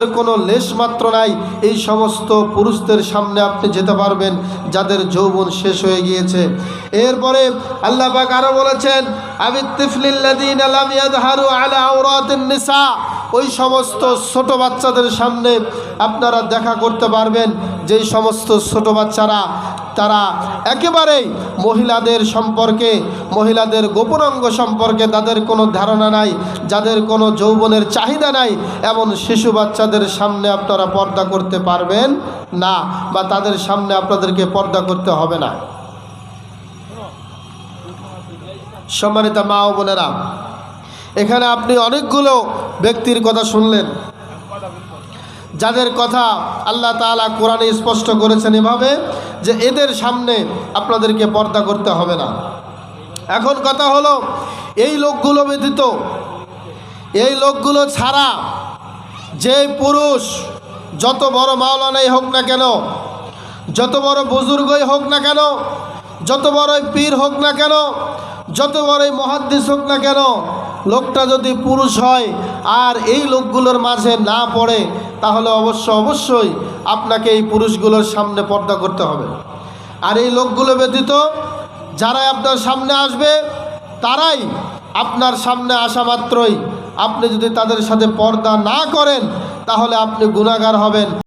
কোনো লেশ মাত্র নাই। এই সমস্ত পুরুষদের সামনে আপনি যেতে পারবেন যাদের যৌবন শেষ হয়ে গিয়েছে। এরপরে আল্লাহ পাক আরো বলেছেন, আবিত্তিফলিল্লাযীনা লাম ইয়াযহারু আলা আওরাতিন নিসা, ওই সমস্ত ছোট বাচ্চাদের সামনে আপনারা দেখা করতে পারবেন যেই সমস্ত ছোট বাচ্চারা তারা একেবারেই মহিলাদের সম্পর্কে, মহিলাদের গোপনাঙ্গ সম্পর্কে তাদের কোনো ধারণা নাই, যাদের কোনো যৌবনের চাহিদা নাই, এমন শিশু বাচ্চাদের সামনে আপনারা পর্দা করতে পারবেন না, বা তাদের সামনে আপনাদেরকে পর্দা করতে হবে না। সম্মানিত মা ও বোনেরা, এখানে আপনি অনেকগুলো ব্যক্তির কথা শুনলেন যাদের কথা আল্লাহ তাআলা কোরআনে স্পষ্ট করেছেন এভাবে যে এদের সামনে আপনাদেরকে পর্দা করতে হবে না। এখন কথা হলো, এই লোকগুলো ব্যতীত, এই লোকগুলো ছাড়া যে পুরুষ যত বড় মাওলানাই হোক না কেন, যত বড় বুজুর্গই হোক না কেন, যত বড়ই পীর হোক না কেন, যত বড়ই মুহাদ্দিস হোক না কেন, লোকটা যদি পুরুষ হয় আর এই লোকগুলোর মাঝে না পড়ে, তাহলে অবশ্যই আপনাকে এই পুরুষগুলোর সামনে পর্দা করতে হবে। আর এই লোকগুলো ব্যতীত যারাই আপনার সামনে আসবে, তারাই আপনার সামনে আসা মাত্রই আপনি যদি তাদের সাথে পর্দা না করেন, তাহলে আপনি গুনাহগার হবেন।